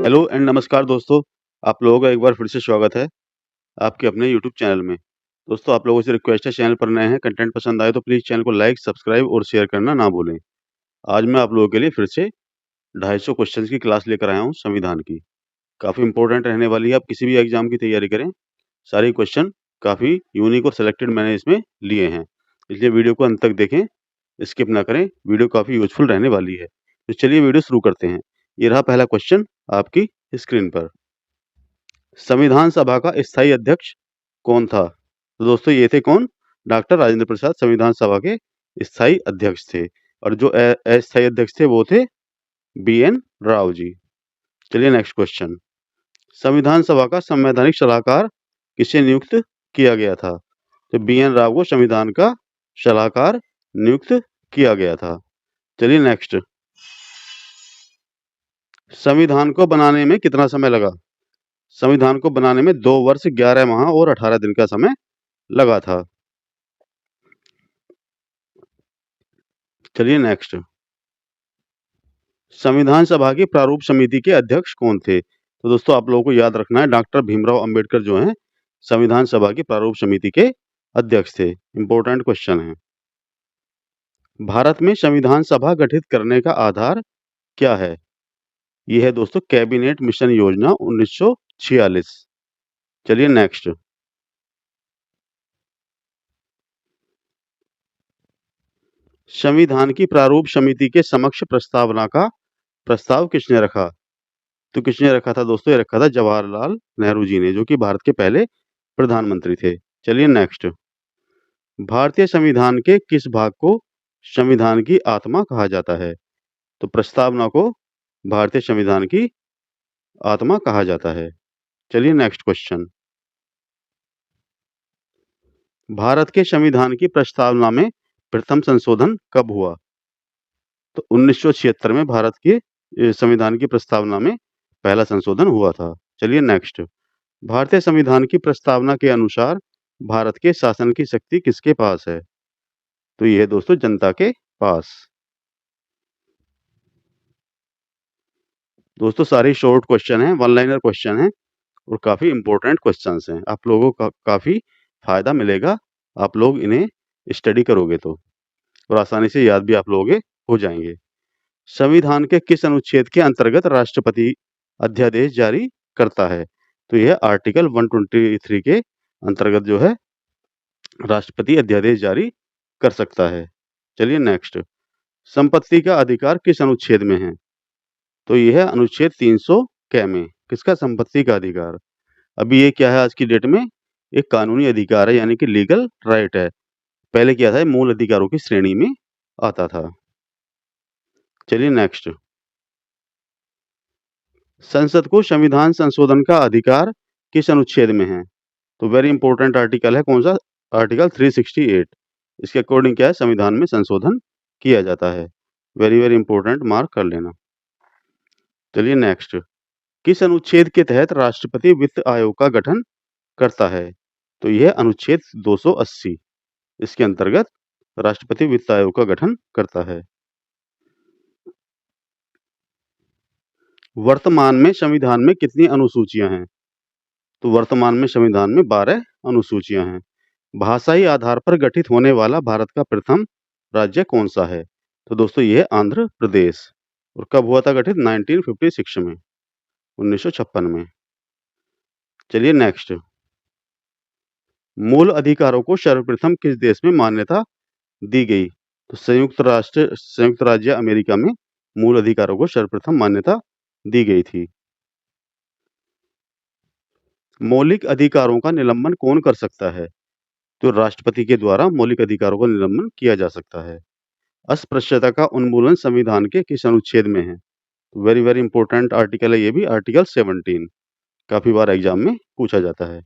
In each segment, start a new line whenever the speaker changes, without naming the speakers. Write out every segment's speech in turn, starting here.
Hello and नमस्कार दोस्तों। आप लोगों का एक बार फिर से स्वागत है आपके अपने यूट्यूब चैनल में। दोस्तों, आप लोगों से रिक्वेस्ट है, चैनल पर नए हैं, कंटेंट पसंद आए तो प्लीज़ चैनल को लाइक, सब्सक्राइब और शेयर करना ना भूलें। आज मैं आप लोगों के लिए फिर से 250 क्वेश्चंस की क्लास लेकर आया हूँ संविधान की। काफ़ी इंपॉर्टेंट रहने वाली है, आप किसी भी एग्जाम की तैयारी करें, सारे क्वेश्चन काफ़ी यूनिक और सिलेक्टेड मैंने इसमें लिए हैं। इसलिए वीडियो को अंत तक देखें, स्किप ना करें, वीडियो काफ़ी यूजफुल रहने वाली है। तो चलिए वीडियो शुरू करते हैं। ये रहा पहला क्वेश्चन आपकी स्क्रीन पर। संविधान सभा का स्थायी अध्यक्ष कौन था? तो दोस्तों, ये थे कौन? डॉक्टर राजेंद्र प्रसाद संविधान सभा के स्थायी अध्यक्ष थे। और जो अस्थायी अध्यक्ष थे वो थे बी.एन. राव जी। चलिए नेक्स्ट क्वेश्चन। संविधान सभा का संवैधानिक सलाहकार किसे नियुक्त किया गया था? तो बी.एन. राव को संविधान का सलाहकार नियुक्त किया गया था। चलिए नेक्स्ट। संविधान को बनाने में कितना समय लगा? संविधान को बनाने में 2 वर्ष 11 माह और 18 दिन का समय लगा था। चलिए नेक्स्ट। संविधान सभा की प्रारूप समिति के अध्यक्ष कौन थे? तो दोस्तों, आप लोगों को याद रखना है, डॉक्टर भीमराव अंबेडकर जो हैं संविधान सभा की प्रारूप समिति के अध्यक्ष थे। इंपॉर्टेंट क्वेश्चन है। भारत में संविधान सभा गठित करने का आधार क्या है? यह है दोस्तों कैबिनेट मिशन योजना 1946। चलिए नेक्स्ट। संविधान की प्रारूप समिति के समक्ष प्रस्तावना का प्रस्ताव किसने रखा? तो किसने रखा था दोस्तों? ये रखा था जवाहरलाल नेहरू जी ने, जो कि भारत के पहले प्रधानमंत्री थे। चलिए नेक्स्ट। भारतीय संविधान के किस भाग को संविधान की आत्मा कहा जाता है? तो प्रस्तावना को भारतीय संविधान की आत्मा कहा जाता है। चलिए नेक्स्ट क्वेश्चन। भारत के संविधान की प्रस्तावना में प्रथम संशोधन कब हुआ? तो 1976 में भारत के संविधान की प्रस्तावना में पहला संशोधन हुआ था। चलिए नेक्स्ट। भारतीय संविधान की प्रस्तावना के अनुसार भारत के शासन की शक्ति किसके पास है? तो ये है दोस्तों जनता के पास। दोस्तों, सारे शॉर्ट क्वेश्चन हैं, वन लाइनर क्वेश्चन हैं और काफ़ी इंपॉर्टेंट क्वेश्चंस हैं। आप लोगों को काफ़ी फायदा मिलेगा, आप लोग इन्हें स्टडी करोगे तो, और आसानी से याद भी आप लोगों के हो जाएंगे। संविधान के किस अनुच्छेद के अंतर्गत राष्ट्रपति अध्यादेश जारी करता है? तो यह आर्टिकल 123 के अंतर्गत जो है राष्ट्रपति अध्यादेश जारी कर सकता है। चलिए नेक्स्ट। संपत्ति का अधिकार किस अनुच्छेद में है? तो यह है अनुच्छेद 300 क में। किसका? संपत्ति का अधिकार। अभी ये क्या है आज की डेट में? एक कानूनी अधिकार है, यानी कि लीगल राइट है। पहले क्या था? मूल अधिकारों की श्रेणी में आता था। चलिए नेक्स्ट। संसद को संविधान संशोधन का अधिकार किस अनुच्छेद में है? तो वेरी इंपॉर्टेंट आर्टिकल है, कौन सा? आर्टिकल 368। इसके अकॉर्डिंग क्या है? संविधान में संशोधन किया जाता है। वेरी वेरी इंपॉर्टेंट, मार्क कर लेना। चलिए नेक्स्ट। किस अनुच्छेद के तहत राष्ट्रपति वित्त आयोग का गठन करता है? तो यह अनुच्छेद 280। इसके अंतर्गत राष्ट्रपति वित्त आयोग का गठन करता है। वर्तमान में संविधान में कितनी अनुसूचियां हैं? तो वर्तमान में संविधान में 12 अनुसूचियां हैं। भाषाई आधार पर गठित होने वाला भारत का प्रथम राज्य कौन सा है? तो दोस्तों, ये है आंध्र प्रदेश। और कब हुआ था गठित? 1956 में, 1956 में। चलिए नेक्स्ट। मूल अधिकारों को सर्वप्रथम किस देश में मान्यता दी गई? तो संयुक्त राज्य अमेरिका में मूल अधिकारों को सर्वप्रथम मान्यता दी गई थी। मौलिक अधिकारों का निलंबन कौन कर सकता है? तो राष्ट्रपति के द्वारा मौलिक अधिकारों का निलंबन किया जा सकता है। अस्पृश्यता का उन्मूलन संविधान के किस अनुच्छेद में है? वेरी वेरी इंपॉर्टेंट आर्टिकल है ये भी, आर्टिकल 17। काफी बार एग्जाम में पूछा जाता है।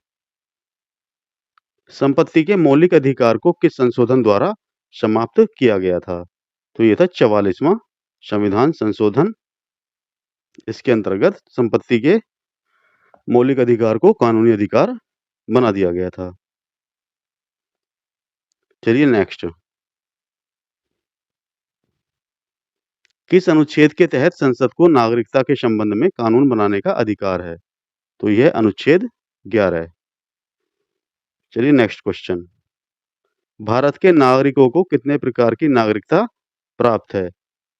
संपत्ति के मौलिक अधिकार को किस संशोधन द्वारा समाप्त किया गया था? तो ये था 44वां संविधान संशोधन। इसके अंतर्गत संपत्ति के मौलिक अधिकार को कानूनी अधिकार बना दिया गया था। चलिए नेक्स्ट। किस अनुच्छेद के तहत संसद को नागरिकता के संबंध में कानून बनाने का अधिकार है? तो यह अनुच्छेद 11 है। चलिए नेक्स्ट क्वेश्चन। भारत के नागरिकों को कितने प्रकार की नागरिकता प्राप्त है?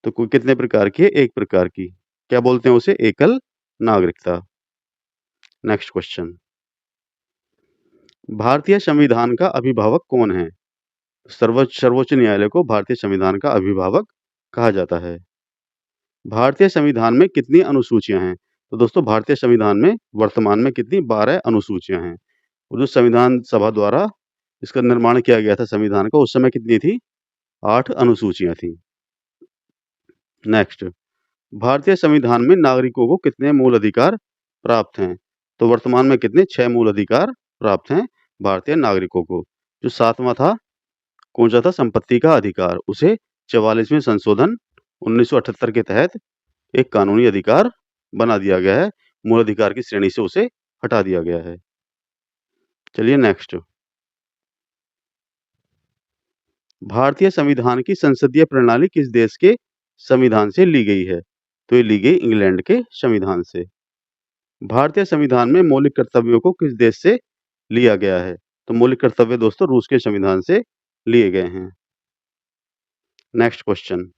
तो कितने प्रकार की है? एक प्रकार की। क्या बोलते हैं उसे? एकल नागरिकता। Next question. भारतीय संविधान का अभिभावक कौन है? सर्वोच्च न्यायालय को भारतीय संविधान का अभिभावक कहा जाता है। भारतीय संविधान में कितनी अनुसूचियां हैं? तो दोस्तों भारतीय संविधान में वर्तमान में कितनी? 12 अनुसूचियां हैं। और जो संविधान सभा द्वारा इसका निर्माण किया गया था संविधान का, उस समय कितनी थी? 8 अनुसूचियां थी। नेक्स्ट, भारतीय संविधान में नागरिकों को कितने मूल अधिकार प्राप्त हैं? तो वर्तमान में कितने? 6 मूल अधिकार प्राप्त हैं भारतीय नागरिकों को। जो 7वां था, कौन सा था? संपत्ति का अधिकार। उसे 44वें संशोधन 1978 के तहत एक कानूनी अधिकार बना दिया गया है। मूल अधिकार की श्रेणी से उसे हटा दिया गया है। चलिए नेक्स्ट। भारतीय संविधान की संसदीय प्रणाली किस देश के संविधान से ली गई है? तो ये ली गई इंग्लैंड के संविधान से। भारतीय संविधान में मौलिक कर्तव्यों को किस देश से लिया गया है? तो मौलिक कर्तव्य दोस्तों रूस के संविधान से लिए गए हैं। Next question.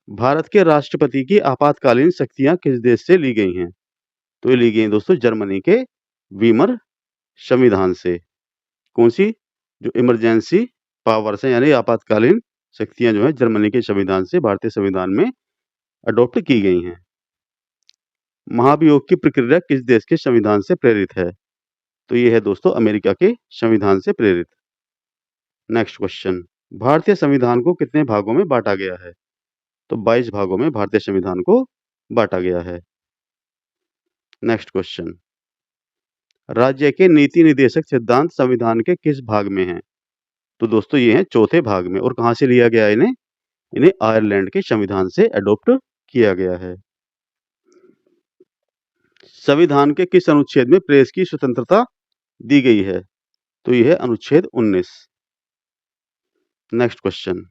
भारत के राष्ट्रपति की आपातकालीन शक्तियां किस देश से ली गई हैं? तो ये ली गई दोस्तों जर्मनी के वीमर संविधान से। कौन सी? जो इमरजेंसी पावर्स है यानी आपातकालीन शक्तियां जो है जर्मनी के संविधान से भारतीय संविधान में अडॉप्ट की गई हैं। महाभियोग की प्रक्रिया किस देश के संविधान से प्रेरित है? तो ये है दोस्तों अमेरिका के संविधान से प्रेरित। Next question. भारतीय संविधान को कितने भागों में बांटा गया है? तो 22 भागों में भारतीय संविधान को बांटा गया है। Next question. राज्य के नीति निर्देशक सिद्धांत संविधान के किस भाग में हैं? तो दोस्तों ये हैं चौथे भाग में। और कहां से लिया गया इन्हें आयरलैंड के संविधान से अडॉप्ट किया गया है। संविधान के किस अनुच्छेद में प्रेस की स्वतंत्रता दी गई है? तो यह है अनुच्छेद 19। Next question.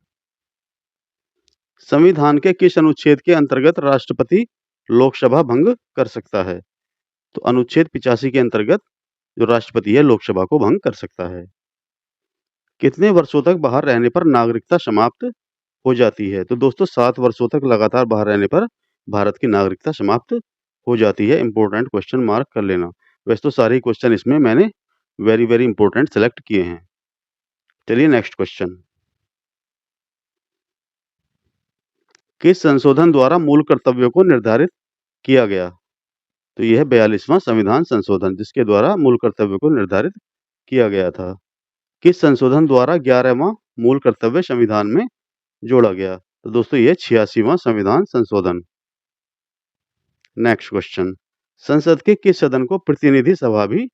संविधान के किस अनुच्छेद के अंतर्गत राष्ट्रपति लोकसभा भंग कर सकता है? तो अनुच्छेद 85 के अंतर्गत जो राष्ट्रपति है लोकसभा को भंग कर सकता है। कितने वर्षों तक बाहर रहने पर नागरिकता समाप्त हो जाती है? तो दोस्तों 7 वर्षों तक लगातार बाहर रहने पर भारत की नागरिकता समाप्त हो जाती है। इंपॉर्टेंट क्वेश्चन मार्क कर लेना। वैसे तो सारे क्वेश्चन इसमें मैंने वेरी वेरी इंपॉर्टेंट सेलेक्ट किए हैं। चलिए नेक्स्ट क्वेश्चन। किस संशोधन द्वारा मूल कर्तव्यों को निर्धारित किया गया? तो यह है 42वां संविधान संशोधन, जिसके द्वारा मूल कर्तव्यों को निर्धारित किया गया था। किस संशोधन द्वारा 11वां मूल कर्तव्य संविधान में जोड़ा गया? तो दोस्तों यह 86वां संविधान संशोधन। Next question. संसद के किस सदन को प्रतिनिधि सभा भी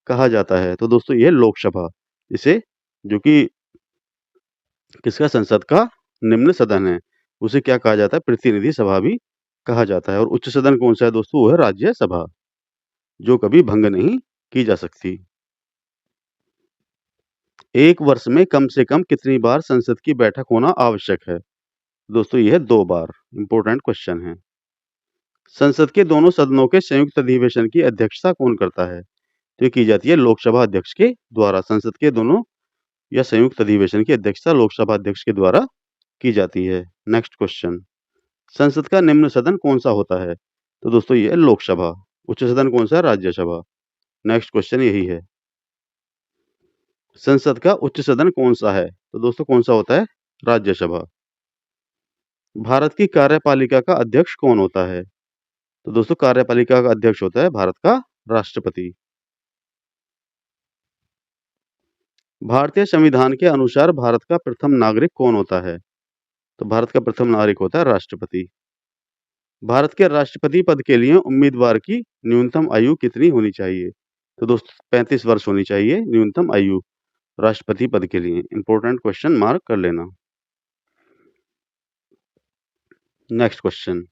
कहा जाता है? तो दोस्तों यह लोकसभा, इसे जो कि किसका? संसद का निम्न सदन है, उसे क्या कहा जाता है? प्रतिनिधि सभा भी कहा जाता है। और उच्च सदन कौन सा है दोस्तों? वो है राज्यसभा, जो कभी भंग नहीं की जा सकती। एक वर्ष में कम से कम कितनी बार संसद की बैठक होना आवश्यक है? दोस्तों यह है 2 बार। इंपॉर्टेंट क्वेश्चन है। संसद के दोनों सदनों के संयुक्त अधिवेशन की अध्यक्षता कौन करता है? तो ये की जाती है लोकसभा अध्यक्ष के द्वारा। संसद के दोनों या संयुक्त अधिवेशन की अध्यक्षता लोकसभा अध्यक्ष के द्वारा की जाती है। Next question. संसद का निम्न सदन कौन सा होता है? तो दोस्तों ये है लोकसभा। उच्च सदन कौन सा है? राज्यसभा। नेक्स्ट क्वेश्चन यही है। संसद का उच्च सदन कौन सा है? तो दोस्तों कौन सा होता है? राज्यसभा। भारत की कार्यपालिका का अध्यक्ष कौन होता है? तो दोस्तों कार्यपालिका का अध्यक्ष होता है भारत का राष्ट्रपति। भारतीय संविधान के अनुसार भारत का प्रथम नागरिक कौन होता है? तो भारत का प्रथम नागरिक होता है राष्ट्रपति। भारत के राष्ट्रपति पद के लिए उम्मीदवार की न्यूनतम आयु कितनी होनी चाहिए? तो दोस्तों 35 वर्ष होनी चाहिए न्यूनतम आयु राष्ट्रपति पद के लिए। इंपॉर्टेंट क्वेश्चन मार्क कर लेना। Next question.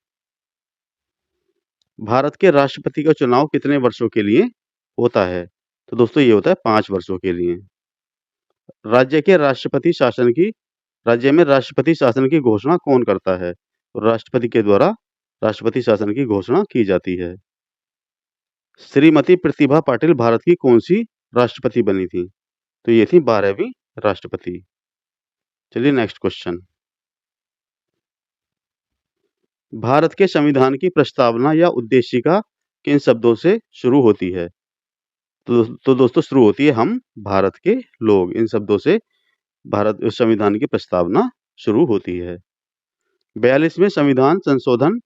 भारत के राष्ट्रपति का चुनाव कितने वर्षों के लिए होता है? तो दोस्तों ये होता है 5 वर्षों के लिए। राज्य में राष्ट्रपति शासन की घोषणा कौन करता है? तो राष्ट्रपति के द्वारा राष्ट्रपति शासन की घोषणा की जाती है। श्रीमती प्रतिभा पाटिल भारत की कौन-सी राष्ट्रपति बनी थी? तो ये थी 12वीं राष्ट्रपति। चलिए नेक्स्ट क्वेश्चन। भारत के संविधान की प्रस्तावना या उद्देशिका किन शब्दों से शुरू होती है? तो दोस्तों शुरू होती है हम भारत के लोग। इन शब्दों से भारत संविधान की प्रस्तावना शुरू होती है। 42वें संविधान संशोधन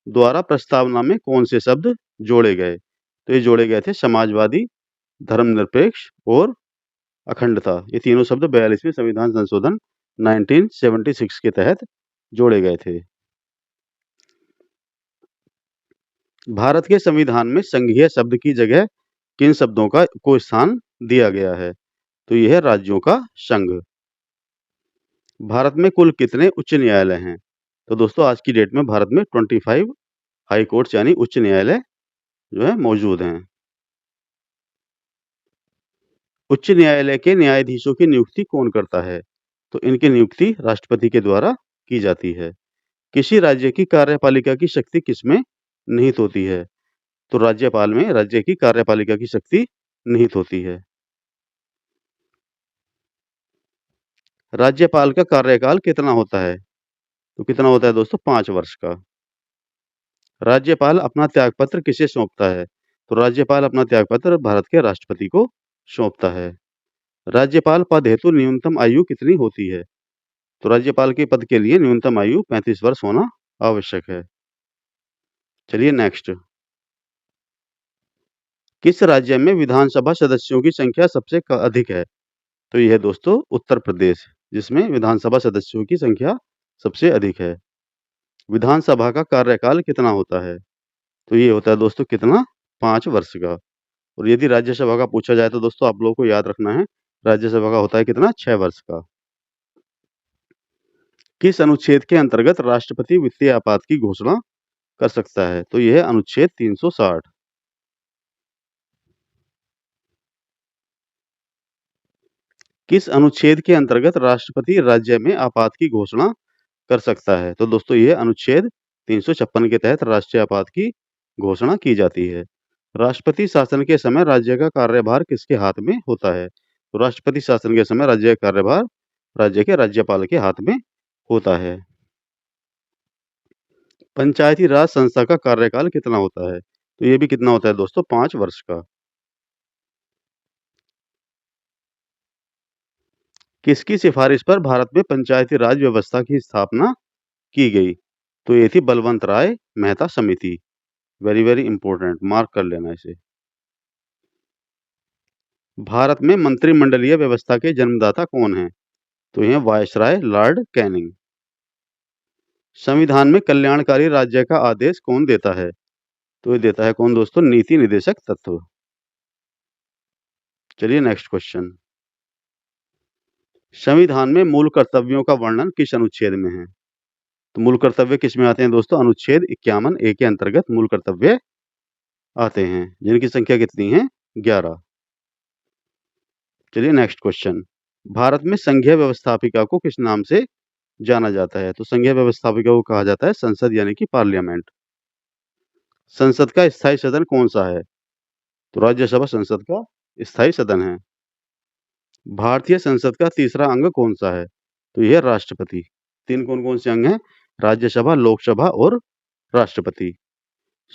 द्वारा प्रस्तावना में कौन से शब्द जोड़े गए? तो ये जोड़े गए थे समाजवादी, धर्मनिरपेक्ष और अखंडता। ये तीनों शब्द 42वें संविधान संशोधन 1976 के तहत जोड़े गए थे। भारत के संविधान में संघीय शब्द की जगह किन शब्दों को स्थान दिया गया है? तो यह है राज्यों का संघ। भारत में कुल कितने उच्च न्यायालय हैं? तो दोस्तों आज की डेट में भारत में 25 हाई कोर्ट्स यानी उच्च न्यायालय जो है मौजूद हैं। उच्च न्यायालय के न्यायाधीशों की नियुक्ति कौन करता है? तो इनकी नियुक्ति राष्ट्रपति के द्वारा की जाती है। किसी राज्य की कार्यपालिका की शक्ति किसमें निहित होती है? तो राज्यपाल में राज्य की कार्यपालिका की शक्ति निहित होती है। राज्यपाल का कार्यकाल कितना होता है? तो कितना होता है दोस्तों? 5 वर्ष का। राज्यपाल अपना त्यागपत्र किसे सौंपता है? तो राज्यपाल अपना त्यागपत्र भारत के राष्ट्रपति को सौंपता है। राज्यपाल पद हेतु न्यूनतम आयु कितनी होती है? तो राज्यपाल के पद के लिए न्यूनतम आयु 35 वर्ष होना आवश्यक है। चलिए नेक्स्ट। किस राज्य में विधानसभा सदस्यों की संख्या सबसे अधिक है? तो यह है दोस्तों उत्तर प्रदेश, जिसमें विधानसभा सदस्यों की संख्या सबसे अधिक है। विधानसभा का कार्यकाल कितना होता है? तो ये होता है दोस्तों कितना? 5 वर्ष का। और यदि राज्यसभा का पूछा जाए तो दोस्तों आप लोगों को याद रखना है, राज्यसभा का होता है कितना? 6 वर्ष का। किस अनुच्छेद के अंतर्गत राष्ट्रपति वित्तीय आपात की घोषणा कर सकता है? तो यह है अनुच्छेद 360। किस अनुच्छेद के अंतर्गत राष्ट्रपति राज्य में आपात की घोषणा कर सकता है? तो दोस्तों यह अनुच्छेद 356 के तहत राष्ट्रीय आपात की घोषणा की जाती है। राष्ट्रपति शासन के समय राज्य का कार्यभार किसके हाथ में होता है? तो राष्ट्रपति शासन के समय राज्य का कार्यभार राज्य के राज्यपाल के हाथ में होता है। पंचायती राज संस्था का कार्यकाल कितना होता है? तो ये भी कितना होता है दोस्तों? 5 वर्ष का। किसकी सिफारिश पर भारत में पंचायती राज व्यवस्था की स्थापना की गई? तो ये थी बलवंत राय मेहता समिति। वेरी वेरी इंपॉर्टेंट, मार्क कर लेना इसे। भारत में मंत्रिमंडलीय व्यवस्था के जन्मदाता कौन हैं? तो ये वायसराय लॉर्ड कैनिंग। संविधान में कल्याणकारी राज्य का आदेश कौन देता है? तो ये देता है कौन दोस्तों? नीति निदेशक तत्व। चलिए नेक्स्ट क्वेश्चन। संविधान में मूल कर्तव्यों का वर्णन किस अनुच्छेद में है? तो मूल कर्तव्य किस में आते हैं दोस्तों? अनुच्छेद 51A के अंतर्गत मूल कर्तव्य आते हैं, जिनकी संख्या कितनी है? 11। चलिए नेक्स्ट क्वेश्चन। भारत में संघीय व्यवस्थापिका को किस नाम से जाना जाता है? तो संघीय व्यवस्थापिका को कहा जाता है संसद यानी कि पार्लियामेंट। संसद का स्थायी सदन कौन सा है? तो राज्यसभा संसद का स्थायी सदन है। भारतीय संसद का तीसरा अंग कौन सा है? तो यह राष्ट्रपति। तीन कौन कौन से अंग हैं? राज्यसभा, लोकसभा और राष्ट्रपति।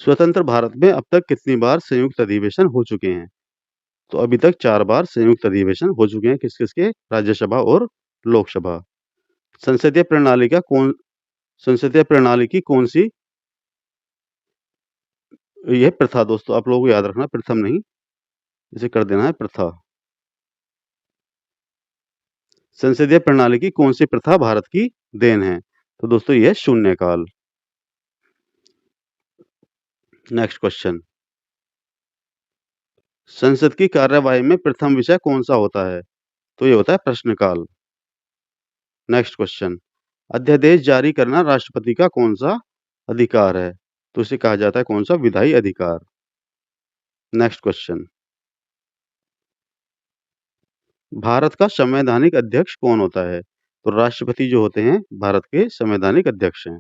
स्वतंत्र भारत में अब तक कितनी बार संयुक्त अधिवेशन हो चुके हैं? तो अभी तक 4 बार संयुक्त अधिवेशन हो चुके हैं। किस किस के? राज्यसभा और लोकसभा। संसदीय प्रणाली की कौन सी यह प्रथा दोस्तों आप लोगों को याद रखना, प्रथम नहीं, इसे कर देना है प्रथा। संसदीय प्रणाली की कौन सी प्रथा भारत की देन है? तो दोस्तों यह शून्यकाल। Next question. संसद की कार्यवाही में प्रथम विषय कौन सा होता है? तो ये होता है प्रश्नकाल। Next question. अध्यादेश जारी करना राष्ट्रपति का कौन सा अधिकार है? तो इसे कहा जाता है कौन सा? विधायी अधिकार। Next question. भारत का संवैधानिक अध्यक्ष कौन होता है? तो राष्ट्रपति जो होते हैं भारत के संवैधानिक अध्यक्ष हैं।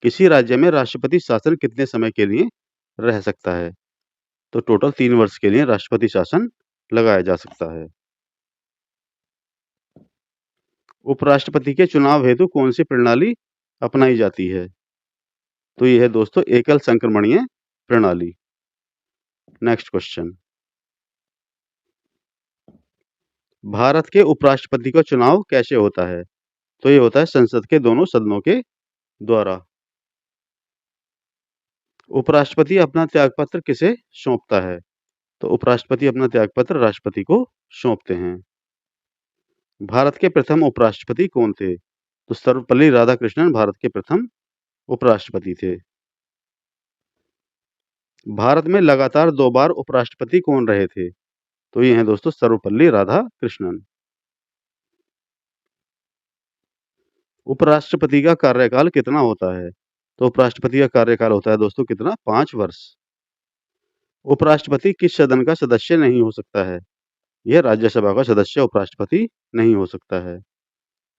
किसी राज्य में राष्ट्रपति शासन कितने समय के लिए रह सकता है? तो टोटल 3 वर्ष के लिए राष्ट्रपति शासन लगाया जा सकता है। उपराष्ट्रपति के चुनाव हेतु कौन सी प्रणाली अपनाई जाती है? तो ये है दोस्तों एकल संक्रमणीय प्रणाली। नेक्स्ट क्वेश्चन, भारत के उपराष्ट्रपति का चुनाव कैसे होता है? तो ये होता है संसद के दोनों सदनों के द्वारा। उपराष्ट्रपति अपना त्यागपत्र किसे सौंपता है? तो उपराष्ट्रपति अपना त्यागपत्र राष्ट्रपति को सौंपते हैं। भारत के प्रथम उपराष्ट्रपति कौन थे? तो सर्वपल्ली राधाकृष्णन भारत के प्रथम उपराष्ट्रपति थे। भारत में लगातार 2 बार उपराष्ट्रपति कौन रहे थे? तो ये हैं दोस्तों सर्वपल्ली राधाकृष्णन। उपराष्ट्रपति का कार्यकाल कितना होता है? तो उपराष्ट्रपति का कार्यकाल होता है दोस्तों कितना? 5 वर्ष। उपराष्ट्रपति किस सदन का सदस्य नहीं हो सकता है? यह राज्यसभा का सदस्य उपराष्ट्रपति नहीं हो सकता है।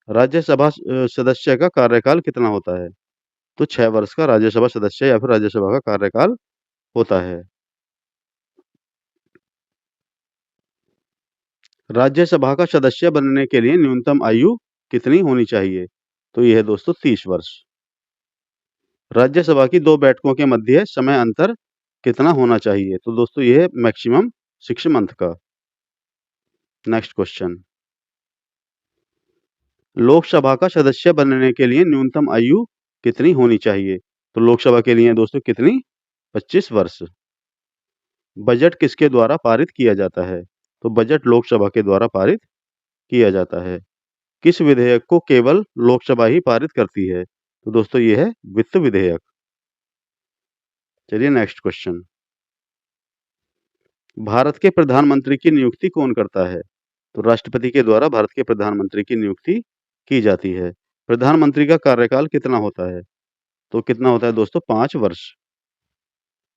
राज्यसभा सदस्य का कार्यकाल कितना होता है? तो 6 वर्ष का राज्यसभा सदस्य या फिर राज्यसभा का कार्यकाल होता है। राज्यसभा का सदस्य बनने के लिए न्यूनतम आयु कितनी होनी चाहिए? तो यह है दोस्तों 30 वर्ष। राज्यसभा की 2 बैठकों के मध्य समय अंतर कितना होना चाहिए? तो दोस्तों यह है मैक्सिमम 6 मंथ का। नेक्स्ट क्वेश्चन, लोकसभा का सदस्य बनने के लिए न्यूनतम आयु कितनी होनी चाहिए? तो लोकसभा के लिए दोस्तों कितनी? 25 वर्ष। बजट किसके द्वारा पारित किया जाता है? तो बजट लोकसभा के द्वारा पारित किया जाता है। किस विधेयक को केवल लोकसभा ही पारित करती है? तो दोस्तों ये है वित्त विधेयक। चलिए नेक्स्ट क्वेश्चन, भारत के प्रधानमंत्री की नियुक्ति कौन करता है? तो राष्ट्रपति के द्वारा भारत के प्रधानमंत्री की नियुक्ति की जाती है। प्रधानमंत्री का कार्यकाल कितना होता है? तो कितना होता है दोस्तों? 5 वर्ष।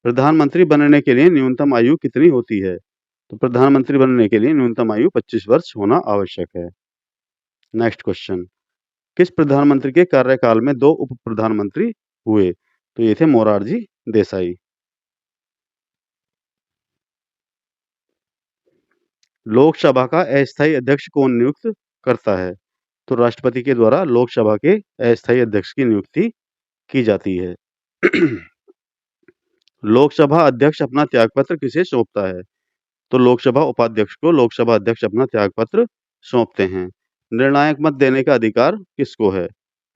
प्रधानमंत्री बनने के लिए न्यूनतम आयु कितनी होती है? तो प्रधानमंत्री बनने के लिए न्यूनतम आयु 25 वर्ष होना आवश्यक है। नेक्स्ट क्वेश्चन, किस प्रधानमंत्री के कार्यकाल में 2 उप प्रधानमंत्री हुए? तो ये थे मोरारजी देसाई। लोकसभा का अस्थायी अध्यक्ष कौन नियुक्त करता है? तो राष्ट्रपति के द्वारा लोकसभा के अस्थायी अध्यक्ष की नियुक्ति की जाती है। लोकसभा अध्यक्ष अपना त्यागपत्र किसे सौंपता है? तो लोकसभा उपाध्यक्ष को लोकसभा अध्यक्ष अपना त्यागपत्र सौंपते हैं। निर्णायक मत देने का अधिकार किसको है?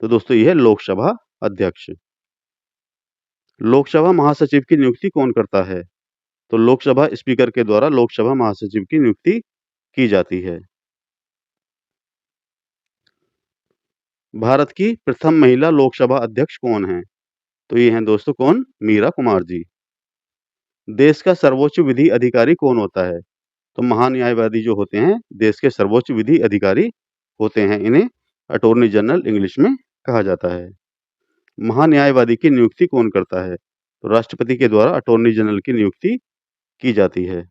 तो दोस्तों यह है लोकसभा अध्यक्ष। लोकसभा महासचिव की नियुक्ति कौन करता है? तो लोकसभा स्पीकर के द्वारा लोकसभा महासचिव की नियुक्ति की जाती है। भारत की प्रथम महिला लोकसभा अध्यक्ष कौन है? तो ये हैं दोस्तों कौन? मीरा कुमार जी। देश का सर्वोच्च विधि अधिकारी कौन होता है? तो महान्यायवादी जो होते हैं देश के सर्वोच्च विधि अधिकारी होते हैं, इन्हें अटॉर्नी जनरल इंग्लिश में कहा जाता है। महान्यायवादी की नियुक्ति कौन करता है? तो राष्ट्रपति के द्वारा अटॉर्नी जनरल की नियुक्ति की जाती है।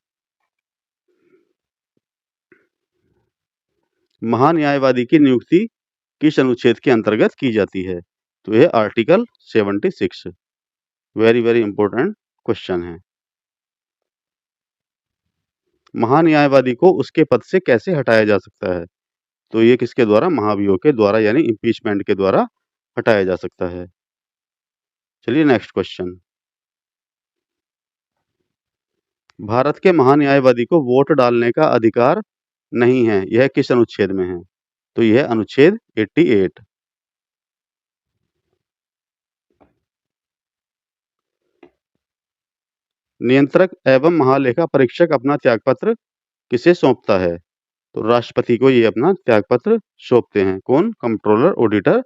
महान्यायवादी की नियुक्ति किस अनुच्छेद के अंतर्गत की जाती है? तो यह article 76। Very very important question है। महान्यायवादी को उसके पद से कैसे हटाया जा सकता है? तो ये किसके द्वारा? महाभियोग के द्वारा यानी इम्पीचमेंट के द्वारा हटाया जा सकता है। चलिए नेक्स्ट क्वेश्चन, भारत के महान्यायवादी को वोट डालने का अधिकार नहीं है, यह किस अनुच्छेद में है? तो यह अनुच्छेद 88। नियंत्रक एवं महालेखा परीक्षक अपना त्यागपत्र किसे सौंपता है? तो राष्ट्रपति को ये अपना त्यागपत्र सौंपते हैं। कौन? Controller auditor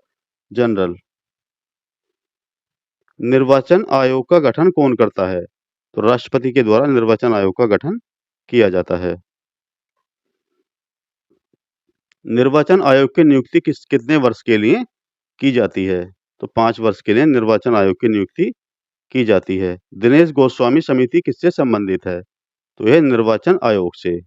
general. निर्वाचन आयोग का गठन कौन करता है? तो राष्ट्रपति के द्वारा निर्वाचन आयोग का गठन किया जाता है। निर्वाचन आयोग की नियुक्ति कितने वर्ष के लिए की जाती है? तो 5 वर्ष के लिए निर्वाचन आयोग की नियुक्ति की जाती है। दिनेश गोस्वामी समिति किससे संबंधित है? तो यह निर्वाचन आयोग से।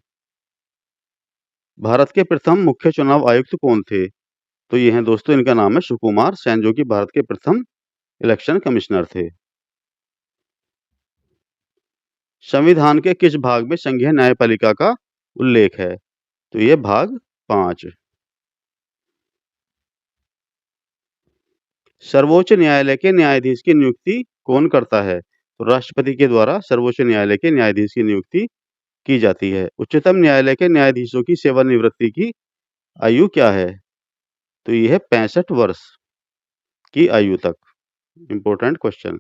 भारत के प्रथम मुख्य चुनाव आयुक्त कौन थे? तो ये हैं दोस्तों, इनका नाम है सुकुमार सेन, जो कि भारत के प्रथम इलेक्शन कमिश्नर थे। संविधान के किस भाग में संघीय न्यायपालिका का उल्लेख है? तो ये भाग 5। सर्वोच्च न्यायालय के न्यायाधीश की नियुक्ति कौन करता है? तो राष्ट्रपति के द्वारा सर्वोच्च न्यायालय के न्यायाधीश की नियुक्ति की जाती है। उच्चतम न्यायालय के न्यायाधीशों की सेवानिवृत्ति की आयु क्या है? तो ये है 65 वर्ष की आयु तक। Important question.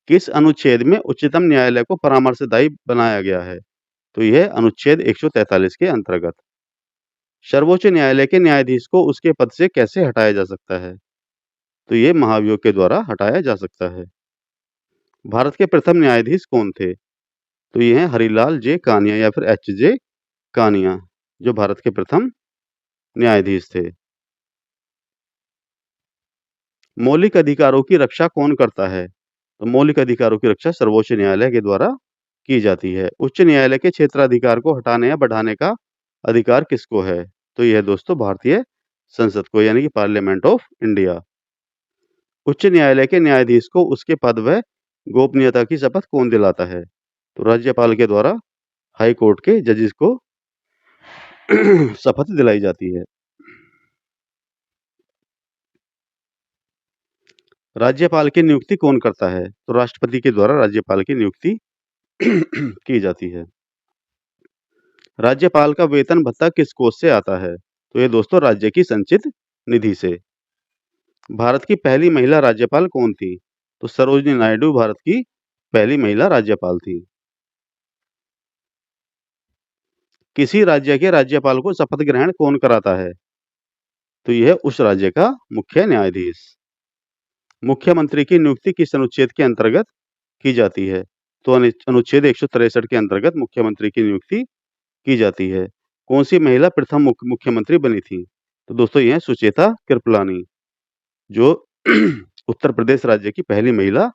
किस अनुच्छेद में उच्चतम न्यायालय को परामर्शदायी बनाया गया है? तो यह अनुच्छेद 143 के अंतर्गत। सर्वोच्च न्यायालय के न्यायाधीश को उसके पद से कैसे हटाया जा सकता है? तो ये महाभियोग के द्वारा हटाया जा सकता है। भारत के प्रथम न्यायाधीश कौन थे? तो ये हैं हरिलाल जे कानिया या फिर एच जे कानिया, जो भारत के प्रथम न्यायाधीश थे। मौलिक अधिकारों की रक्षा कौन करता है? तो मौलिक अधिकारों की रक्षा सर्वोच्च न्यायालय के द्वारा की जाती है। उच्च न्यायालय के क्षेत्राधिकार को हटाने या बढ़ाने का अधिकार किसको है? तो यह दोस्तों भारतीय संसद को, यानी कि पार्लियामेंट ऑफ इंडिया। उच्च न्यायालय के न्यायाधीश को उसके पद व गोपनीयता की शपथ कौन दिलाता है? तो राज्यपाल के द्वारा हाई कोर्ट के जजेस को शपथ दिलाई जाती है। राज्यपाल की नियुक्ति कौन करता है? तो राष्ट्रपति के द्वारा राज्यपाल की नियुक्ति की जाती है। राज्यपाल का वेतन भत्ता किस कोष से आता है? तो ये दोस्तों राज्य की संचित निधि से। भारत की पहली महिला राज्यपाल कौन थी? तो सरोजिनी नायडू भारत की पहली महिला राज्यपाल थी। किसी राज्य के राज्यपाल को शपथ ग्रहण कौन कराता है? तो यह उस राज्य का मुख्य न्यायाधीश। मुख्यमंत्री की नियुक्ति किस अनुच्छेद के अंतर्गत की जाती है? तो अनुच्छेद 163 के अंतर्गत मुख्यमंत्री की नियुक्ति की जाती है। कौन सी महिला प्रथम मुख्यमंत्री बनी थी? तो दोस्तों ये है सुचेता कृपलानी, जो उत्तर प्रदेश राज्य की पहली महिला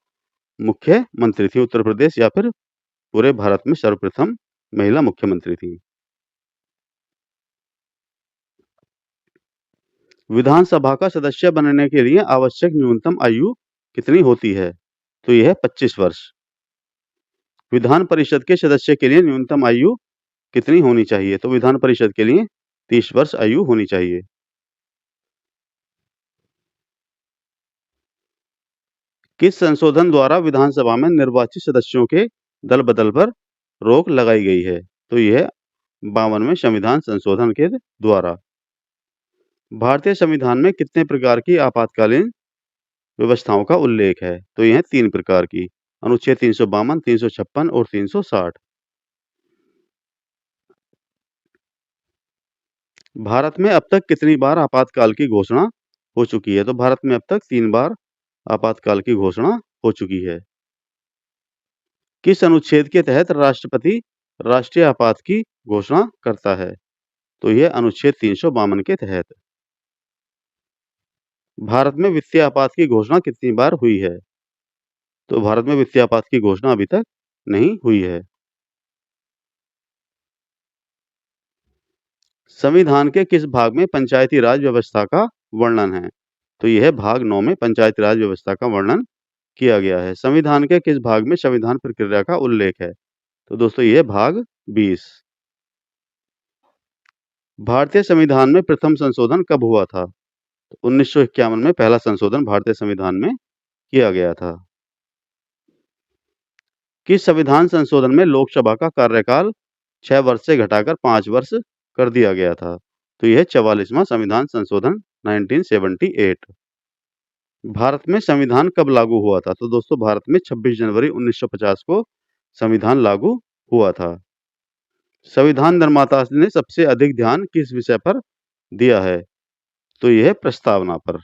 मुख्यमंत्री थी। उत्तर प्रदेश या फिर पूरे भारत में सर्वप्रथम महिला मुख्यमंत्री थी। विधानसभा का सदस्य बनने के लिए आवश्यक न्यूनतम आयु कितनी होती है? तो यह है 25 वर्ष। विधान परिषद के सदस्य के लिए न्यूनतम आयु कितनी होनी चाहिए? तो विधान परिषद के लिए 30 वर्ष आयु होनी चाहिए। किस संशोधन द्वारा विधानसभा में निर्वाचित सदस्यों के दल बदल पर रोक लगाई गई है? तो यह 52वें संविधान संशोधन के द्वारा। भारतीय संविधान में कितने प्रकार की आपातकालीन व्यवस्थाओं का उल्लेख है? तो यह 3 प्रकार की। अनुच्छेद 352, 356 और 360। भारत में अब तक कितनी बार आपातकाल की घोषणा हो चुकी है? तो भारत में अब तक 3 बार आपातकाल की घोषणा हो चुकी है। किस अनुच्छेद के तहत राष्ट्रपति राष्ट्रीय आपात की घोषणा करता है? तो यह अनुच्छेद 352 के तहत। भारत में वित्तीय आपात की घोषणा कितनी बार हुई है? तो भारत में वित्तीय आपात की घोषणा अभी तक नहीं हुई है। संविधान के किस भाग में पंचायती राज व्यवस्था का वर्णन है? तो यह भाग 9 में पंचायती राज व्यवस्था का वर्णन किया गया है। संविधान के किस भाग में संविधान प्रक्रिया का उल्लेख है? तो दोस्तों यह भाग 20। भारतीय संविधान में प्रथम संशोधन कब हुआ था? तो 1951 में पहला संशोधन भारतीय संविधान में किया गया था। किस संविधान संशोधन में लोकसभा का कार्यकाल 6 वर्ष से घटाकर 5 वर्ष कर दिया गया था? तो यह 44वां संविधान संशोधन 1978। भारत में संविधान कब लागू हुआ था? तो दोस्तों भारत में 26 जनवरी 1950 को संविधान लागू हुआ था। संविधान निर्माता ने सबसे अधिक ध्यान किस विषय पर दिया है? तो यह प्रस्तावना पर।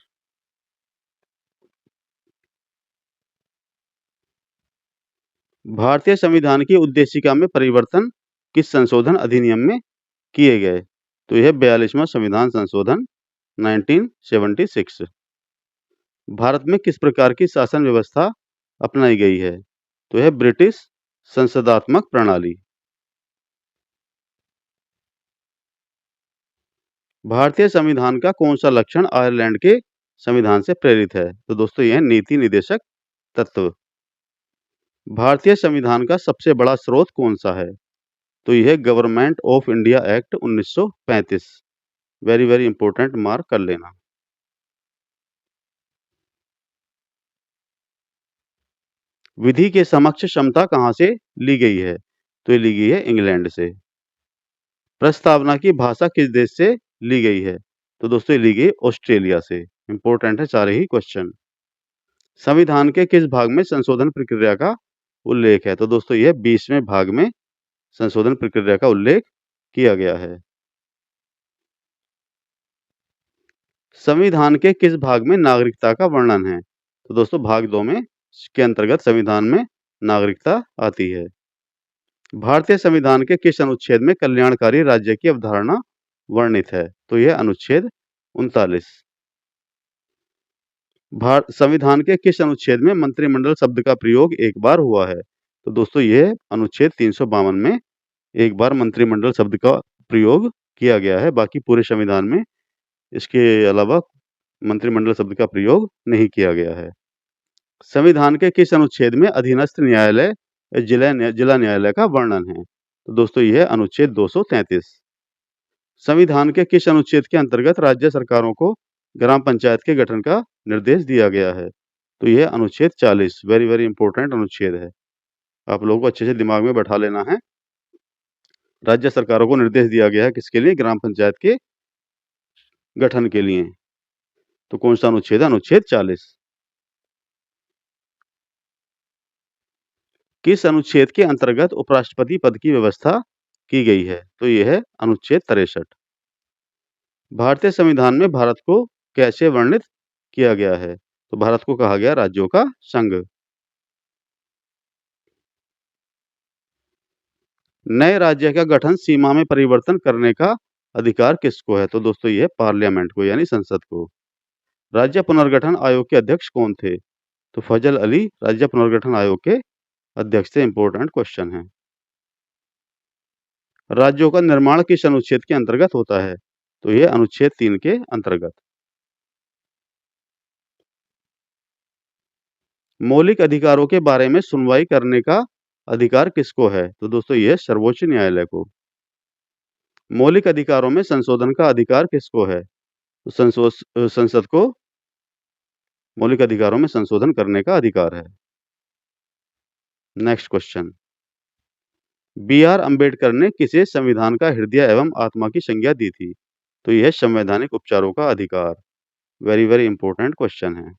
भारतीय संविधान की उद्देशिका में परिवर्तन किस संशोधन अधिनियम में किए गए? तो यह 42वां संविधान संशोधन 1976। भारत में किस प्रकार की शासन व्यवस्था अपनाई गई है? तो यह ब्रिटिश संसदात्मक प्रणाली। भारतीय संविधान का कौन-सा लक्षण आयरलैंड के संविधान से प्रेरित है? तो दोस्तों ये है नीति निर्देशक तत्व। भारतीय संविधान का सबसे बड़ा स्रोत कौन-सा है? तो यह है government of India act 1935। Very very important, mark कर लेना। विधि के समक्ष क्षमता कहाँ से ली गई है? तो ये ली गई है इंग्लैंड से। प्रस्तावना की भाषा किस देश से ली गई है? तो दोस्तों ये ली गई ऑस्ट्रेलिया से। इंपॉर्टेंट है सारे ही क्वेश्चन। संविधान के किस भाग में संशोधन प्रक्रिया का उल्लेख है? तो दोस्तों यह 20वें भाग में संशोधन प्रक्रिया का उल्लेख किया गया है। संविधान के किस भाग में नागरिकता का वर्णन है? तो दोस्तों भाग 2 में के अंतर्गत संविधान में नागरिकता आती है। भारतीय संविधान के किस अनुच्छेद में कल्याणकारी राज्य की अवधारणा वर्णित है? तो यह अनुच्छेद 39। संविधान के किस अनुच्छेद में मंत्रिमंडल शब्द का प्रयोग एक बार हुआ है? तो दोस्तों यह अनुच्छेद 352 में एक बार मंत्रिमंडल शब्द का प्रयोग किया गया है। बाकी पूरे संविधान में इसके अलावा मंत्रिमंडल शब्द का प्रयोग नहीं किया गया है। संविधान के किस अनुच्छेद में अधीनस्थ न्यायालय जिला न्यायालय का वर्णन है? तो दोस्तों यह अनुच्छेद 233। संविधान के किस अनुच्छेद के अंतर्गत राज्य सरकारों को ग्राम पंचायत के गठन का निर्देश दिया गया है? तो यह अनुच्छेद 40। वेरी वेरी इंपॉर्टेंट अनुच्छेद है, आप लोगों को अच्छे से दिमाग में बैठा लेना है। राज्य सरकारों को निर्देश दिया गया है किसके लिए? ग्राम पंचायत के गठन के लिए। तो कौन सा अनुच्छेद है? अनुच्छेद 40। किस अनुच्छेद के अंतर्गत उपराष्ट्रपति पद की व्यवस्था की गई है? तो यह है अनुच्छेद 63। भारतीय संविधान में भारत को कैसे वर्णित किया गया है? तो भारत को कहा गया राज्यों का संघ। नए राज्य का गठन सीमा में परिवर्तन करने का अधिकार किसको है? तो दोस्तों ये पार्लियामेंट को यानी संसद को। राज्य पुनर्गठन आयोग के अध्यक्ष कौन थे? तो फजल अली राज्य पुनर्गठन आयोग के अध्यक्ष थे। इंपॉर्टेंट क्वेश्चन है। राज्यों का निर्माण किस अनुच्छेद के अंतर्गत होता है? तो यह अनुच्छेद 3 के अंतर्गत। मौलिक अधिकारों के बारे में सुनवाई करने का अधिकार किसको है? तो दोस्तों यह सर्वोच्च न्यायालय को। मौलिक अधिकारों में संशोधन का अधिकार किसको है? तो संसद को मौलिक अधिकारों में संशोधन करने का अधिकार है। Next question, B R. अम्बेडकर ने किसे संविधान का हृदय एवं आत्मा की संज्ञा दी थी? तो यह संवैधानिक उपचारों का अधिकार। वेरी वेरी इंपॉर्टेंट क्वेश्चन है।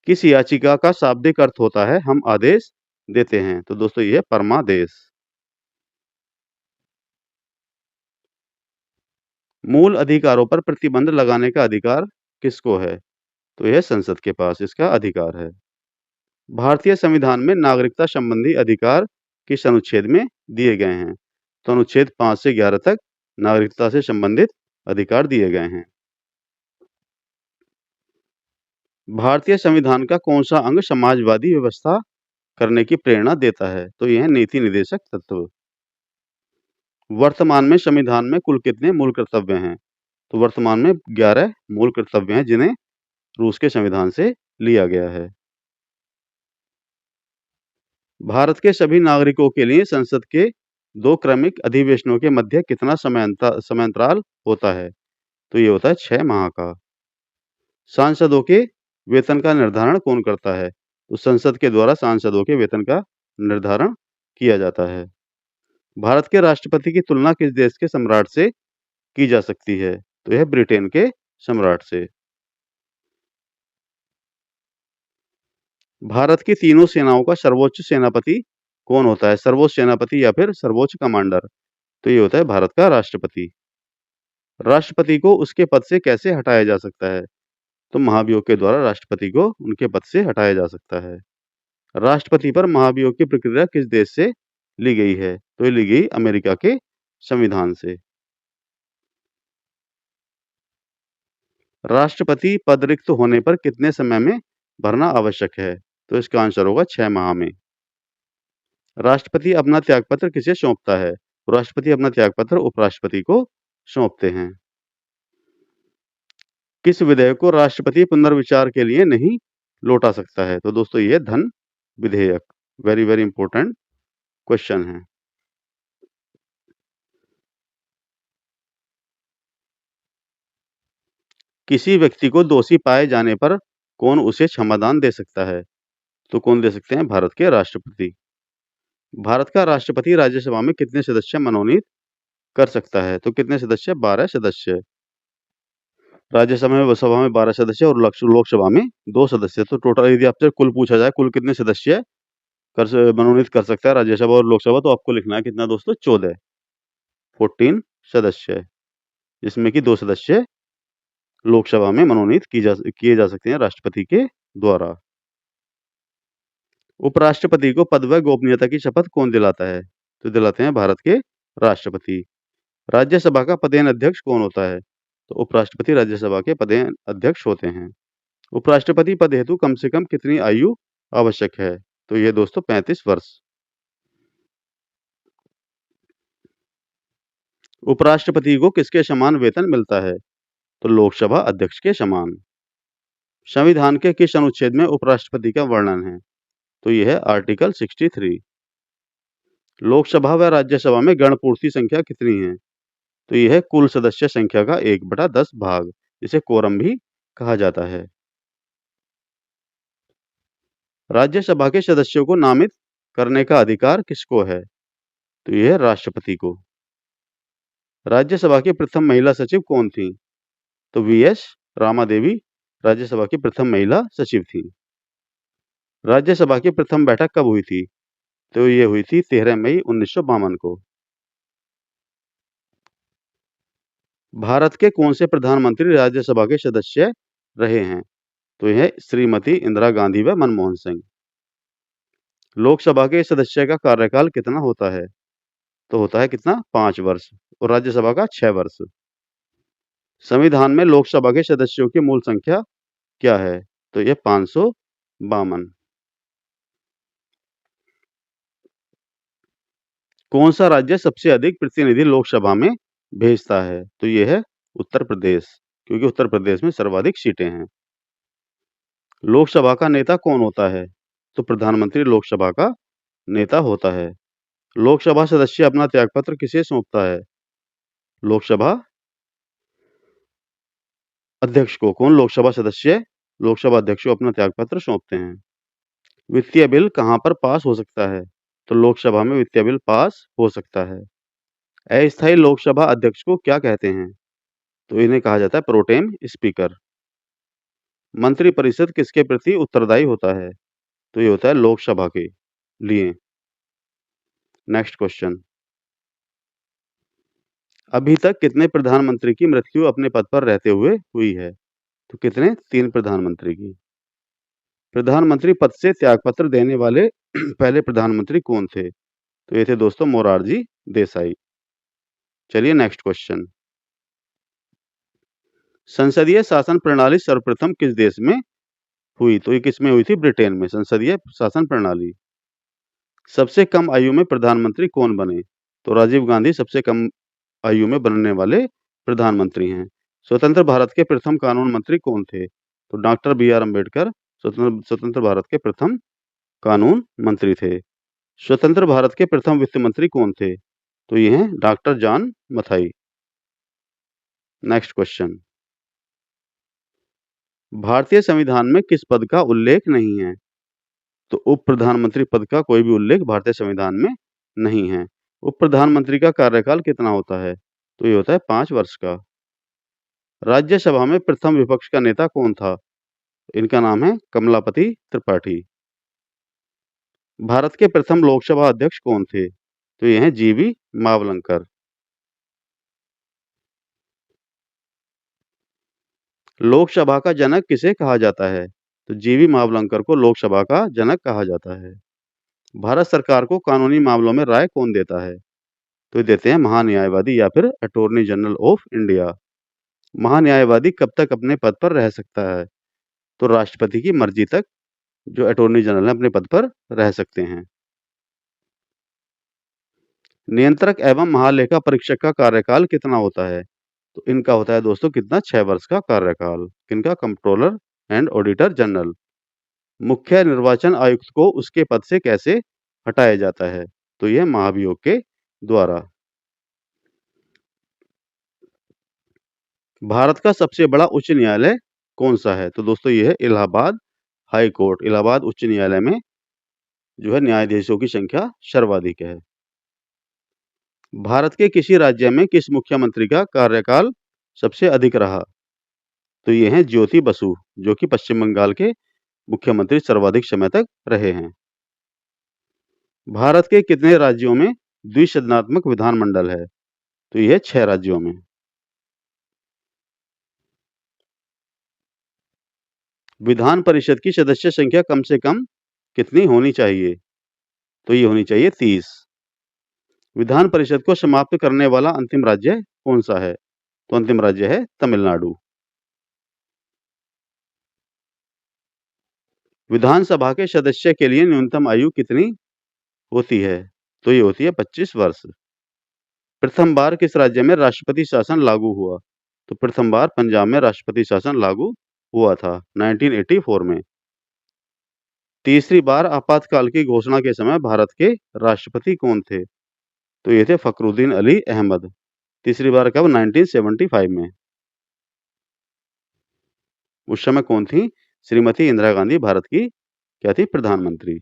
किस याचिका का शाब्दिक अर्थ होता है हम आदेश देते हैं? तो दोस्तों यह परमादेश। मूल अधिकारों पर प्रतिबंध लगाने का अधिकार किसको है? तो यह संसद के पास इसका अधिकार है। भारतीय संविधान में नागरिकता संबंधी अधिकार किस अनुच्छेद में दिए गए हैं? तो अनुच्छेद 5 से 11 तक नागरिकता से संबंधित अधिकार दिए गए हैं। भारतीय संविधान का कौन सा अंग समाजवादी व्यवस्था करने की प्रेरणा देता है? तो यह नीति निर्देशक तत्व। वर्तमान में संविधान में कुल कितने मूल कर्तव्य हैं? तो वर्तमान में 11 मूल कर्तव्य हैं जिन्हें रूस के संविधान से लिया गया है। भारत के सभी नागरिकों के लिए संसद के 2 क्रमिक अधिवेशनों के मध्य कितना समयांतराल होता है? तो ये होता है 6 माह का। सांसदों के वेतन का निर्धारण कौन करता है? तो संसद के द्वारा सांसदों के वेतन का निर्धारण किया जाता है। भारत के राष्ट्रपति की तुलना किस देश के सम्राट से की जा सकती है? तो यह ब्रिटेन के सम्राट से। भारत की तीनों सेनाओं का सर्वोच्च सेनापति कौन होता है? सर्वोच्च सेनापति या फिर सर्वोच्च कमांडर? तो ये होता है भारत का राष्ट्रपति। राष्ट्रपति को उसके पद से कैसे हटाया जा सकता है? तो महाभियोग के द्वारा राष्ट्रपति को उनके पद से हटाया जा सकता है। राष्ट्रपति पर महाभियोग की प्रक्रिया किस देश से ली गई है? तो ये ली गई अमेरिका के संविधान से। राष्ट्रपति पद रिक्त होने पर कितने समय में भरना आवश्यक है? तो इसका आंसर होगा 6 माह में। राष्ट्रपति अपना त्यागपत्र किसे सौंपता है? तो राष्ट्रपति अपना त्यागपत्र उपराष्ट्रपति को सौंपते हैं। किस विधेयक को राष्ट्रपति पुनर्विचार के लिए नहीं लौटा सकता है? तो दोस्तों ये धन विधेयक, वेरी वेरी इंपॉर्टेंट क्वेश्चन है। किसी व्यक्ति को दोषी पाए जाने पर कौन उसे क्षमादान दे सकता है? तो कौन दे सकते हैं? भारत के राष्ट्रपति। भारत का राष्ट्रपति राज्यसभा में कितने सदस्य मनोनीत कर सकता है? तो कितने सदस्य? 12 सदस्य। सभा में 12 सदस्य और लोकसभा में 2 सदस्य। तो टोटल यदि आपसे कुल पूछा जाए कुल कितने सदस्य मनोनीत कर सकता है राज्यसभा और लोकसभा, तो आपको लिखना है कितना दोस्तों? 14 14 सदस्य, जिसमें कि 2 सदस्य लोकसभा में मनोनीत किए जा सकते हैं राष्ट्रपति के द्वारा। उपराष्ट्रपति को पद व गोपनीयता की शपथ कौन दिलाता है? तो दिलाते हैं भारत के राष्ट्रपति। राज्यसभा का पदेन अध्यक्ष कौन होता है? तो उपराष्ट्रपति राज्यसभा के पदेन अध्यक्ष होते हैं। उपराष्ट्रपति पद हेतु कम से कम कितनी आयु आवश्यक है? तो ये दोस्तों 35 वर्ष। उपराष्ट्रपति को किसके समान वेतन मिलता है? तो लोकसभा अध्यक्ष के समान। संविधान के किस अनुच्छेद में उपराष्ट्रपति का वर्णन है? तो यह है आर्टिकल 63। लोकसभा व राज्यसभा में गणपूर्ति संख्या कितनी है? तो यह है कुल सदस्य संख्या का 1/10 भाग, जिसे कोरम भी कहा जाता है। राज्यसभा के सदस्यों को नामित करने का अधिकार किसको है? तो यह है राष्ट्रपति को। राज्यसभा की प्रथम महिला सचिव कौन थी? तो वीएस रामादेवी राज्यसभा की प्रथम महिला सचिव थी। राज्यसभा की प्रथम बैठक कब हुई थी? तो ये हुई थी 13 मई 1952 को। भारत के कौन से प्रधानमंत्री राज्यसभा के सदस्य रहे हैं? तो यह श्रीमती इंदिरा गांधी व मनमोहन सिंह। लोकसभा के सदस्य का कार्यकाल कितना होता है? तो होता है कितना? 5 वर्ष, और राज्यसभा का 6 वर्ष। संविधान में लोकसभा के सदस्यों की मूल संख्या क्या है? तो यह 552। कौन सा राज्य सबसे अधिक प्रतिनिधि लोकसभा में भेजता है? तो यह है उत्तर प्रदेश, क्योंकि उत्तर प्रदेश में सर्वाधिक सीटें हैं। लोकसभा का नेता कौन होता है? तो प्रधानमंत्री लोकसभा का नेता होता है। लोकसभा सदस्य अपना त्यागपत्र किसे सौंपता है? लोकसभा अध्यक्ष को। कौन? लोकसभा सदस्य लोकसभा अध्यक्ष को अपना त्यागपत्र सौंपते हैं। वित्तीय बिल कहां पर पास हो सकता है? तो लोकसभा में वित्तीय बिल पास हो सकता है। अस्थायी लोकसभा अध्यक्ष को क्या कहते हैं? तो इन्हें कहा जाता है प्रोटेम स्पीकर। मंत्रिपरिषद किसके प्रति उत्तरदायी होता है? तो ये होता है लोकसभा के लिए। Next question. अभी तक कितने प्रधानमंत्री की मृत्यु अपने पद पर रहते हुए हुई है? तो कितने? 3 प्रधानमंत्री की। प्रधानमंत्री पद से त्यागपत्र देने वाले पहले प्रधानमंत्री कौन थे? तो ये थे दोस्तों मोरारजी देसाई। चलिए नेक्स्ट क्वेश्चन। संसदीय शासन प्रणाली सर्वप्रथम किस देश में हुई? तो ये किसमें हुई थी? ब्रिटेन में। संसदीय शासन प्रणाली। सबसे कम आयु में प्रधानमंत्री कौन बने? तो राजीव गांधी सबसे कम आयु में बनने वाले प्रधानमंत्री हैं। स्वतंत्र भारत के प्रथम कानून मंत्री कौन थे? तो डॉक्टर बी आर अम्बेडकर स्वतंत्र भारत के प्रथम कानून मंत्री थे। स्वतंत्र भारत के प्रथम वित्त मंत्री कौन थे? तो ये हैं doctor John Mathai. Next question. भारतीय संविधान में किस पद का उल्लेख नहीं है? तो उप प्रधानमंत्री पद का कोई भी उल्लेख भारतीय संविधान में नहीं है। उप प्रधानमंत्री का कार्यकाल कितना होता है? तो ये होता है 5 वर्ष का। राज्यसभा में प्रथम विपक्ष का नेता कौन था? इनका नाम है कमलापति त्रिपाठी। भारत के प्रथम लोकसभा अध्यक्ष कौन थे? तो ये हैं जीवी मावलंकर। लोकसभा का जनक किसे कहा जाता है? तो जीवी मावलंकर को लोकसभा का जनक कहा जाता है। भारत सरकार को कानूनी मामलों में राय कौन देता है? तो ये देते हैं महान्यायवादी या फिर अटॉर्नी जनरल ऑफ इंडिया। महान्यायवादी कब तक अपने पद पर रह सकता है? तो राष्ट्रपति की मर्जी तक जो अटॉर्नी जनरल है अपने पद पर रह सकते हैं। नियंत्रक एवं महालेखा परीक्षक का कार्यकाल कितना होता है? तो इनका होता है दोस्तों कितना 6 वर्ष का कार्यकाल। किनका? Controller and auditor general. मुख्य निर्वाचन आयुक्त को उसके पद से कैसे हटाया जाता है? तो यह महाभियोग के द्वारा। भारत का सबसे बड़ा उच्च न्यायालय कौन सा है? तो दोस्तों ये है इलाहाबाद हाई कोर्ट। इलाहाबाद उच्च न्यायालय में जो है न्यायाधीशों की संख्या सर्वाधिक है। भारत के किसी राज्य में किस मुख्यमंत्री का कार्यकाल सबसे अधिक रहा? तो ये हैं ज्योति बसु, जो कि पश्चिम बंगाल के मुख्यमंत्री सर्वाधिक समय तक रहे हैं। भारत के कितने राज्यों में द्विसदनात्मक विधानमंडल है? तो यह 6 राज्यों में। विधान परिषद की सदस्य संख्या कम से कम कितनी होनी चाहिए? तो ये होनी चाहिए 30। विधान परिषद को समाप्त करने वाला अंतिम राज्य कौन सा है? तो अंतिम राज्य है तमिलनाडु। विधानसभा के सदस्य के लिए न्यूनतम आयु कितनी होती है? तो ये होती है 25 वर्ष। प्रथम बार किस राज्य में राष्ट्रपति शासन लागू हुआ? तो प्रथम बार पंजाब में राष्ट्रपति शासन लागू हुआ था 1984 में। तीसरी बार आपातकाल की घोषणा के समय भारत के राष्ट्रपति कौन थे? तो ये थे फखरुद्दीन अली अहमद। तीसरी बार कब? 1975 में। उस समय कौन थी? श्रीमती इंदिरा गांधी भारत की क्या थी? प्रधानमंत्री।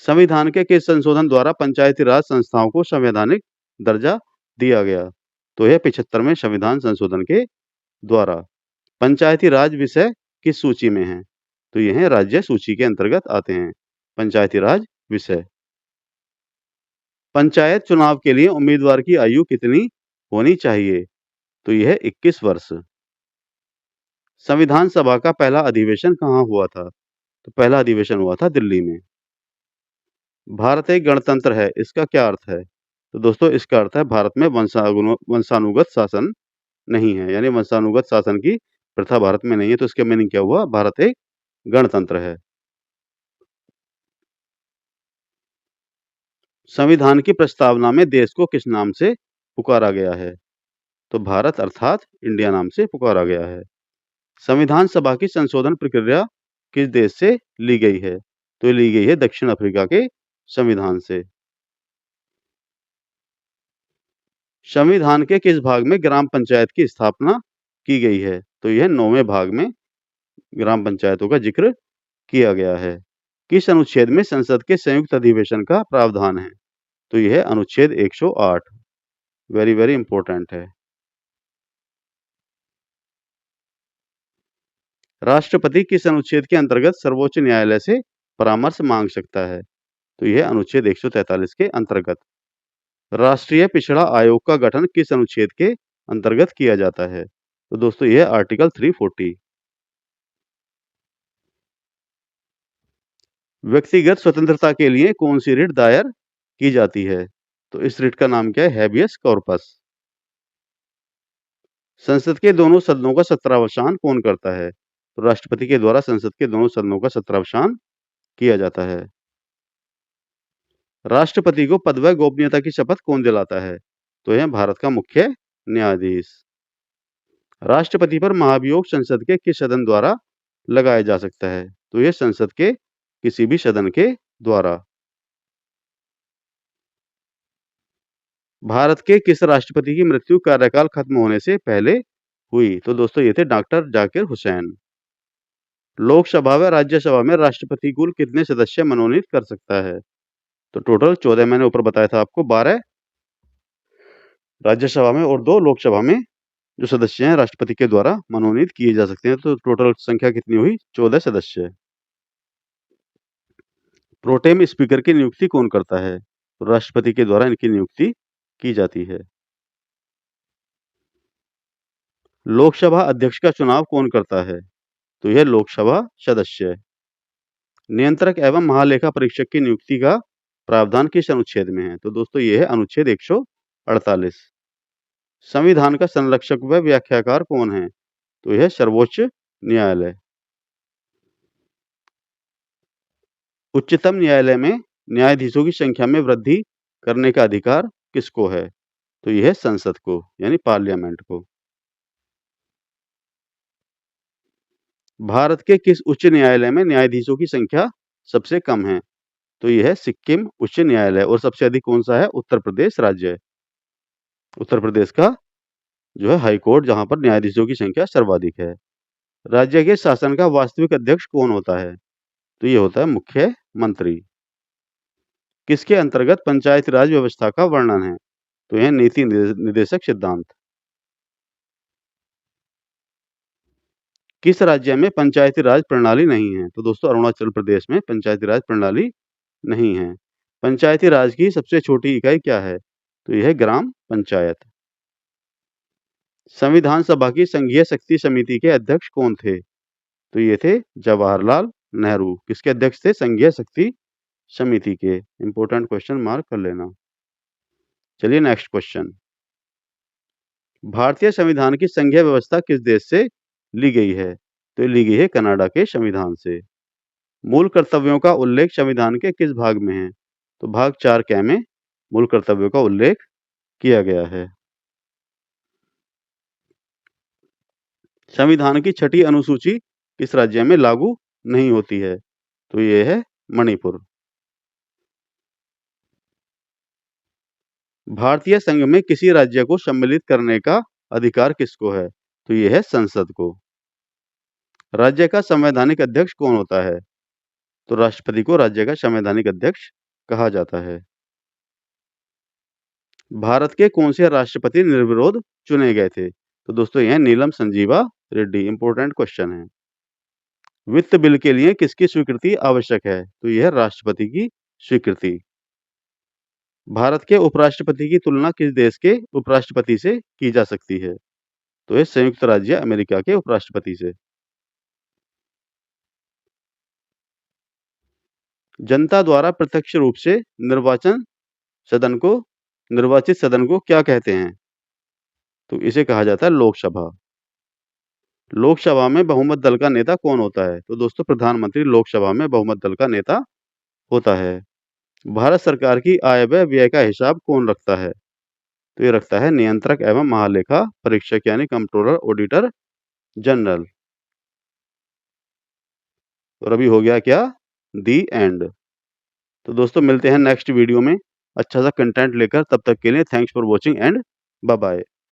संविधान के किस संशोधन द्वारा पंचायती राज संस्थाओं को संवैधानिक दर्जा दिया गया? तो यह 75वें संविधान संशोधन के द्वारा। पंचायती राज विषय किस सूची में है? तो यह राज्य सूची के अंतर्गत आते हैं पंचायती राज विषय। पंचायत चुनाव के लिए उम्मीदवार की आयु कितनी होनी चाहिए? तो यह 21 वर्ष। संविधान सभा का पहला अधिवेशन कहाँ हुआ था? तो पहला अधिवेशन हुआ था दिल्ली में। भारत एक गणतंत्र है, इसका क्या अर्थ है? तो दोस्तों इसका अर्थ है भारत में वंशानुगत शासन नहीं है, यानी वंशानुगत शासन की प्रथा भारत में नहीं है। तो इसका मीनिंग क्या हुआ? भारत एक गणतंत्र है। संविधान की प्रस्तावना में देश को किस नाम से पुकारा गया है? तो भारत अर्थात इंडिया नाम से पुकारा गया है। संविधान सभा की संशोधन प्रक्रिया किस देश से ली गई है? तो ली गई है दक्षिण अफ्रीका के संविधान से। संविधान के किस भाग में ग्राम पंचायत की स्थापना की गई है? तो यह 9वें भाग में ग्राम पंचायतों का जिक्र किया गया है। किस अनुच्छेद में संसद के संयुक्त अधिवेशन का प्रावधान है? तो यह है अनुच्छेद 108। वेरी वेरी इंपॉर्टेंट है। राष्ट्रपति किस अनुच्छेद के अंतर्गत सर्वोच्च न्यायालय से परामर्श मांग सकता है? तो यह अनुच्छेद 143 के अंतर्गत। राष्ट्रीय पिछड़ा आयोग का गठन किस अनुच्छेद के अंतर्गत किया जाता है? तो दोस्तों यह आर्टिकल 340। व्यक्तिगत स्वतंत्रता के लिए कौन सी रिट दायर की जाती है? तो इस रिट का नाम क्या है? Habeas corpus. संसद के दोनों सदनों का सत्रावसान कौन करता है? तो राष्ट्रपति के द्वारा संसद के दोनों सदनों का सत्रावसान किया जाता है। राष्ट्रपति को पद व गोपनीयता की शपथ कौन दिलाता है? तो यह भारत का मुख्य न्यायाधीश। राष्ट्रपति पर महाभियोग संसद के किस सदन द्वारा लगाया जा सकता है? तो यह संसद के किसी भी सदन के द्वारा। भारत के किस राष्ट्रपति की मृत्यु कार्यकाल खत्म होने से पहले हुई? तो दोस्तों ये थे डॉक्टर जाकिर हुसैन। लोकसभा व राज्यसभा में राष्ट्रपति कुल कितने सदस्य मनोनीत कर सकता है? तो टोटल 14 मैंने ऊपर बताया था आपको। 12 राज्यसभा में और 2 लोकसभा में जो सदस्य हैं राष्ट्रपति के द्वारा मनोनीत किए जा सकते हैं। तो टोटल संख्या कितनी हुई? 14 सदस्य। प्रोटेम स्पीकर की नियुक्ति कौन करता है? तो राष्ट्रपति के द्वारा इनकी नियुक्ति की जाती है। लोकसभा अध्यक्ष का चुनाव कौन करता है? तो यह लोकसभा सदस्य। नियंत्रक एवं महालेखा परीक्षक की नियुक्ति का प्रावधान किस अनुच्छेद में है? तो दोस्तों यह है अनुच्छेद 148। संविधान का संरक्षक व व्याख्याकार कौन है? तो यह सर्वोच्च न्यायालय। उच्चतम न्यायालय में न्यायाधीशों की संख्या में वृद्धि करने का अधिकार किसको है? तो यह है संसद को, यानी पार्लियामेंट को। भारत के किस उच्च न्यायालय में न्यायाधीशों की संख्या सबसे कम है? तो ये है सिक्किम उच्च न्यायालय। और सबसे अधिक कौन-सा है? उत्तर प्रदेश राज्य। उत्तर प्रदेश का जो है हाई कोर्ट, जहाँ पर न्यायाधीशों की संख्या सर्वाधिक है। राज्य के शासन का वास्तविक अध्यक्ष कौन होता है? तो ये होता है मुख्यमंत्री। किसके अंतर्गत पंचायती राज व्यवस्था का वर्णन है? तो यह नीति निर्देशक सिद्धांत। किस राज्य में पंचायती राज प्रणाली नहीं है? तो दोस्तों अरुणाचल प्रदेश में पंचायती राज प्रणाली नहीं है। पंचायती राज की सबसे छोटी इकाई क्या है? तो यह है ग्राम पंचायत। संविधान सभा की संघीय शक्ति समिति के अध्यक्ष कौन थे? तो ये थे जवाहरलाल नेहरू। किसके अध्यक्ष थे? संघीय शक्ति समिति के। इंपॉर्टेंट क्वेश्चन मार्क कर लेना। चलिए नेक्स्ट क्वेश्चन। भारतीय संविधान की संघीय व्यवस्था किस देश से ली गई है? तो ली गई है कनाडा के संविधान से। मूल कर्तव्यों का उल्लेख संविधान के किस भाग में है? तो भाग 4 क में मूल कर्तव्यों का उल्लेख किया गया है। संविधान की 6ठी अनुसूची किस राज्य में लागू नहीं होती है? तो ये है मणिपुर। भारतीय संघ में किसी राज्य को सम्मिलित करने का अधिकार किसको है? तो ये है संसद को। राज्य का संवैधानिक अध्यक्ष कौन होता है? तो राष्ट्रपति को राज्य का संवैधानिक अध्यक्ष कहा जाता है। भारत के कौन से राष्ट्रपति निर्विरोध चुने गए थे? तो दोस्तों यह नीलम संजीवा रेड्डी। इंपॉर्टेंट क्वेश्चन है। वित्त बिल के लिए किसकी स्वीकृति आवश्यक है? तो यह राष्ट्रपति की स्वीकृति। भारत के उपराष्ट्रपति की तुलना किस देश के उपराष्ट्रपति से की जा सकती है? तो यह संयुक्त राज्य अमेरिका के उपराष्ट्रपति से। जनता द्वारा प्रत्यक्ष रूप से निर्वाचित सदन को क्या कहते हैं? तो इसे कहा जाता है लोकसभा। लोकसभा में बहुमत दल का नेता कौन होता है? तो दोस्तों प्रधानमंत्री लोकसभा में बहुमत दल का नेता होता है। भारत सरकार की आय व व्यय का हिसाब कौन रखता है? तो ये रखता है नियंत्रक एवं महालेखा परीक्षक यानी कंट्रोलर ऑडिटर जनरल। और अभी हो गया क्या? दी एंड। तो दोस्तों मिलते हैं नेक्स्ट वीडियो में अच्छा सा कंटेंट लेकर। तब तक के लिए thanks for watching and bye bye.